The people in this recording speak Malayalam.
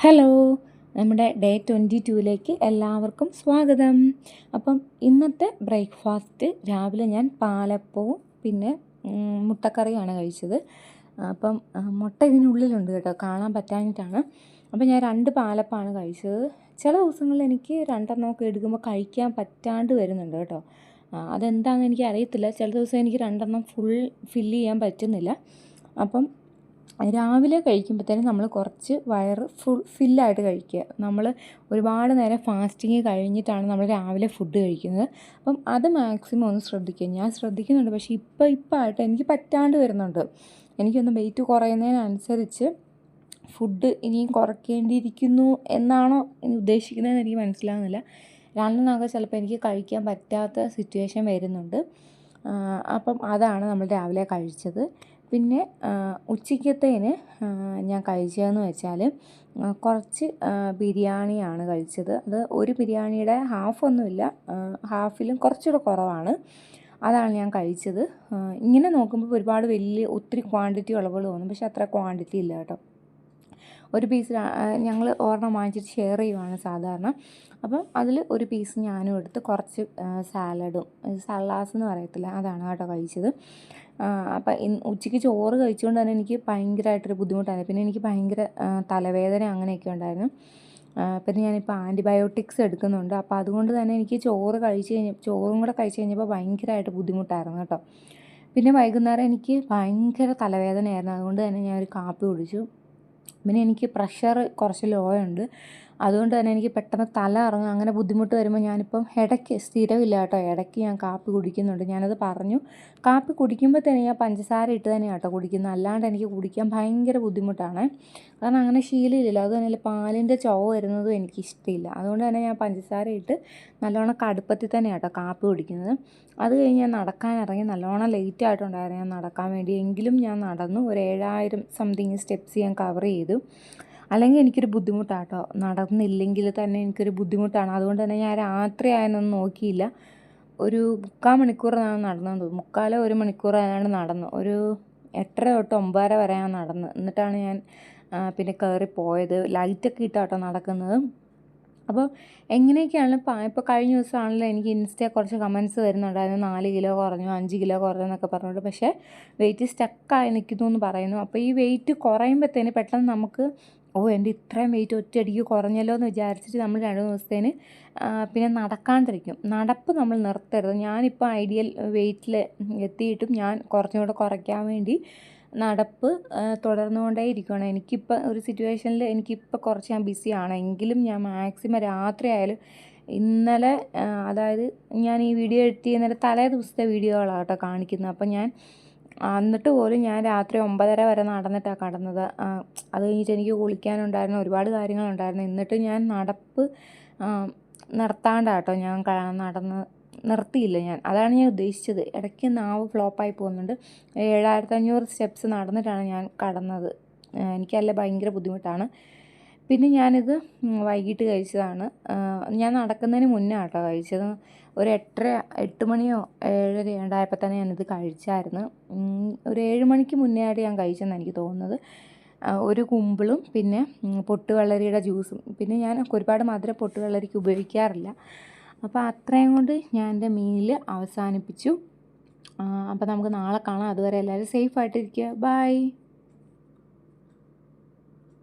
ഹലോ, നമ്മുടെ ഡേ 22ലേക്ക് എല്ലാവർക്കും സ്വാഗതം. അപ്പം ഇന്നത്തെ ബ്രേക്ക്ഫാസ്റ്റ് രാവിലെ ഞാൻ പാലപ്പവും പിന്നെ മുട്ടക്കറിയാണ് കഴിച്ചത്. അപ്പം മുട്ട ഇതിനുള്ളിലുണ്ട് കേട്ടോ, കാണാൻ പറ്റാഞ്ഞിട്ടാണ്. അപ്പം ഞാൻ 2 പാലപ്പമാണ് കഴിച്ചത്. ചില ദിവസങ്ങളിൽ എനിക്ക് 2 എടുക്കുമ്പോൾ കഴിക്കാൻ പറ്റാണ്ട് വരുന്നുണ്ട് കേട്ടോ. അതെന്താണെന്ന് എനിക്ക് അറിയത്തില്ല. ചില ദിവസം എനിക്ക് 2 ഫില്ല് ചെയ്യാൻ പറ്റുന്നില്ല. അപ്പം രാവിലെ കഴിക്കുമ്പോഴത്തേനും നമ്മൾ കുറച്ച് വയറ് ഫില്ലായിട്ട് കഴിക്കുക. നമ്മൾ ഒരുപാട് നേരം ഫാസ്റ്റിങ് കഴിഞ്ഞിട്ടാണ് നമ്മൾ രാവിലെ ഫുഡ് കഴിക്കുന്നത്. അപ്പം അത് മാക്സിമം ഒന്ന് ശ്രദ്ധിക്കുക. ഞാൻ ശ്രദ്ധിക്കുന്നുണ്ട്, പക്ഷേ ഇപ്പം ആയിട്ട് എനിക്ക് പറ്റാണ്ട് വരുന്നുണ്ട്. എനിക്കൊന്ന് വെയിറ്റ് കുറയുന്നതിനനുസരിച്ച് ഫുഡ് ഇനിയും കുറയ്ക്കേണ്ടിയിരിക്കുന്നു എന്നാണോ ഇനി ഉദ്ദേശിക്കുന്നതെന്ന് എനിക്ക് മനസ്സിലാകുന്നില്ല. 2 ചിലപ്പോൾ എനിക്ക് കഴിക്കാൻ പറ്റാത്ത സിറ്റുവേഷൻ വരുന്നുണ്ട്. അപ്പം അതാണ് നമ്മൾ രാവിലെ കഴിച്ചത്. പിന്നെ ഉച്ചയ്ക്കത്തേന് ഞാൻ കഴിച്ചതെന്ന് വെച്ചാൽ കുറച്ച് ബിരിയാണിയാണ് കഴിച്ചത്. അത് ഒരു ബിരിയാണിയുടെ ഹാഫൊന്നുമില്ല, ഹാഫിലും കുറച്ചുകൂടെ കുറവാണ്. അതാണ് ഞാൻ കഴിച്ചത്. ഇങ്ങനെ നോക്കുമ്പോൾ ഒരുപാട് ഒത്തിരി ക്വാണ്ടിറ്റി ഉള്ള പോലെ തോന്നും, പക്ഷേ അത്ര ക്വാണ്ടിറ്റി ഇല്ല കേട്ടോ. ഒരു പീസ് ഞങ്ങൾ ഒരെണ്ണം വാങ്ങിച്ചിട്ട് ഷെയർ ചെയ്യുവാണ് സാധാരണ. അപ്പം അതിൽ ഒരു പീസ് ഞാനും എടുത്ത് കുറച്ച് സാലഡും, സലാസ് എന്ന് പറയത്തില്ല, അതാണ് കേട്ടോ കഴിച്ചത്. അപ്പം ഉച്ചയ്ക്ക് ചോറ് കഴിച്ചുകൊണ്ട് തന്നെ എനിക്ക് ഭയങ്കരമായിട്ടൊരു ബുദ്ധിമുട്ടായിരുന്നു. പിന്നെ എനിക്ക് ഭയങ്കര തലവേദന അങ്ങനെയൊക്കെ ഉണ്ടായിരുന്നു. പിന്നെ ഞാനിപ്പോൾ ആൻറ്റിബയോട്ടിക്സ് എടുക്കുന്നുണ്ട്. അപ്പോൾ അതുകൊണ്ട് തന്നെ എനിക്ക് ചോറും കൂടെ കഴിച്ച് കഴിഞ്ഞപ്പോൾ ഭയങ്കരമായിട്ട് ബുദ്ധിമുട്ടായിരുന്നു കേട്ടോ. പിന്നെ വൈകുന്നേരം എനിക്ക് ഭയങ്കര തലവേദനയായിരുന്നു. അതുകൊണ്ട് തന്നെ ഞാനൊരു കാപ്പി കുടിച്ചു. പിന്നെ എനിക്ക് പ്രഷർ കുറച്ച് ലോ ഉണ്ട്. അതുകൊണ്ട് തന്നെ എനിക്ക് പെട്ടെന്ന് തല കറങ്ങും. അങ്ങനെ ബുദ്ധിമുട്ട് വരുമ്പോൾ ഞാനിപ്പം ഇടയ്ക്ക്, സ്ഥിരമില്ല കേട്ടോ, ഇടയ്ക്ക് ഞാൻ കാപ്പി കുടിക്കുന്നുണ്ട്. ഞാനത് പറഞ്ഞു. കാപ്പി കുടിക്കുമ്പോൾ തന്നെ ഞാൻ പഞ്ചസാര ഇട്ട് തന്നെയാണ് കേട്ടോ കുടിക്കുന്നത്. അല്ലാണ്ട് എനിക്ക് കുടിക്കാൻ ഭയങ്കര ബുദ്ധിമുട്ടാണ്. കാരണം അങ്ങനെ ശീലമില്ലല്ലോ. അത് തന്നെ പാലിൻ്റെ ചുവ വരുന്നതും എനിക്കിഷ്ടമില്ല. അതുകൊണ്ട് തന്നെ ഞാൻ പഞ്ചസാര ഇട്ട് നല്ലോണം കടുപ്പത്തിൽ തന്നെയാണ് കേട്ടോ കാപ്പി കുടിക്കുന്നത്. അത് കഴിഞ്ഞ് ഞാൻ നടക്കാൻ ഇറങ്ങി. നല്ലോണം ലേറ്റ് ആയിട്ടുണ്ടായിരുന്നു ഞാൻ നടക്കാൻ വേണ്ടി. എങ്കിലും ഞാൻ നടന്നു. ഒരു 7000 സംതിങ് സ്റ്റെപ്സ് ഞാൻ കവർ ചെയ്തു. അല്ലെങ്കിൽ എനിക്കൊരു ബുദ്ധിമുട്ടാണ് കേട്ടോ, നടന്നില്ലെങ്കിൽ തന്നെ എനിക്കൊരു ബുദ്ധിമുട്ടാണ്. അതുകൊണ്ട് തന്നെ ഞാൻ രാത്രി ആയെന്നൊന്നും നോക്കിയില്ല. ഒരു 3/4 മണിക്കൂർ ഞാൻ നടന്നെന്ന് തോന്നുന്നു. 1 മണിക്കൂർ ആയതുകൊണ്ട് നടന്നു. ഒരു 8:30 തൊട്ട് 9:30 വരെ ഞാൻ നടന്നു. എന്നിട്ടാണ് ഞാൻ പിന്നെ കയറി പോയത്. ലൈറ്റൊക്കെ ഇട്ടാണ് കേട്ടോ നടക്കുന്നത്. അപ്പോൾ എങ്ങനെയൊക്കെയാണ് ഇപ്പോൾ കഴിഞ്ഞ ദിവസമാണല്ലോ എനിക്ക് ഇൻസ്റ്റയിൽ കുറച്ച് കമൻറ്റ്സ് വരുന്നുണ്ടായിരുന്നു. 4 കിലോ കുറഞ്ഞു, 5 കിലോ കുറഞ്ഞു എന്നൊക്കെ പറഞ്ഞിട്ട്. പക്ഷേ വെയിറ്റ് സ്റ്റക്കായി നിൽക്കുന്നു എന്ന് പറയുന്നു. അപ്പോൾ ഈ വെയിറ്റ് കുറയുമ്പോഴത്തേന് പെട്ടെന്ന് നമുക്ക് എൻ്റെ ഇത്രയും വെയിറ്റ് ഒറ്റയടിക്ക് കുറഞ്ഞല്ലോ എന്ന് വിചാരിച്ചിട്ട് നമ്മൾ 2 ദിവസത്തേന് പിന്നെ നടക്കാണ്ടിരിക്കും. നടപ്പ് നമ്മൾ നിർത്തരുത്. ഞാനിപ്പോൾ ഐഡിയൽ വെയിറ്റിൽ എത്തിയിട്ടും ഞാൻ കുറച്ചും കൂടെ കുറയ്ക്കാൻ വേണ്ടി നടപ്പ് തുടർന്നുകൊണ്ടേ ഇരിക്കുകയാണ്. എനിക്കിപ്പോൾ ഒരു സിറ്റുവേഷനിൽ എനിക്കിപ്പോൾ കുറച്ച് ഞാൻ ബിസിയാണ്. എങ്കിലും ഞാൻ മാക്സിമം രാത്രി ആയാലും ഇന്നലെ, അതായത് ഞാൻ ഈ വീഡിയോ എഡിറ്റ് ചെയ്യുന്നതിൻ്റെ തലേ ദിവസത്തെ വീഡിയോകളാണ് കേട്ടോ കാണിക്കുന്നത്. അപ്പം ഞാൻ എന്നിട്ട് പോലും ഞാൻ രാത്രി 9:30 വരെ നടന്നിട്ടാണ് കിടന്നത്. അത് കഴിഞ്ഞിട്ട് എനിക്ക് കുളിക്കാനുണ്ടായിരുന്നു, ഒരുപാട് കാര്യങ്ങളുണ്ടായിരുന്നു. എന്നിട്ട് ഞാൻ നടപ്പ് നിർത്താണ്ടാണ് കേട്ടോ ഞാൻ നിർത്തിയില്ല ഞാൻ. അതാണ് ഞാൻ ഉദ്ദേശിച്ചത്. ഇടയ്ക്ക് നാവ് ഫ്ലോപ്പായി പോകുന്നുണ്ട്. 7500 സ്റ്റെപ്സ് നടന്നിട്ടാണ് ഞാൻ കടന്നത്. എനിക്കല്ല ഭയങ്കര ബുദ്ധിമുട്ടാണ്. പിന്നെ ഞാനിത് വൈകിട്ട് കഴിച്ചതാണ്. ഞാൻ നടക്കുന്നതിന് മുന്നേ കേട്ടോ കഴിച്ചത്. ഒരു 8 മണിയോ 7:30 ഉണ്ടായപ്പോൾ തന്നെ ഞാനിത് കഴിച്ചായിരുന്നു. ഒരു 7 മണിക്ക് മുന്നേ ആയിട്ട് ഞാൻ കഴിച്ചെന്നാണ് എനിക്ക് തോന്നുന്നത്. ഒരു കുമ്പിളും പിന്നെ പൊട്ടുവെള്ളരിയുടെ ജ്യൂസും. പിന്നെ ഞാൻ ഒരുപാട് മധുരം പൊട്ടുവെള്ളരിക്ക് ഉപയോഗിക്കാറില്ല. അപ്പോൾ അത്രയും കൊണ്ട് ഞാൻ എൻ്റെ മീല് അവസാനിപ്പിച്ചു. അപ്പോൾ നമുക്ക് നാളെ കാണാം. അതുവരെ എല്ലാവരും സേഫായിട്ടിരിക്കുക. ബൈ.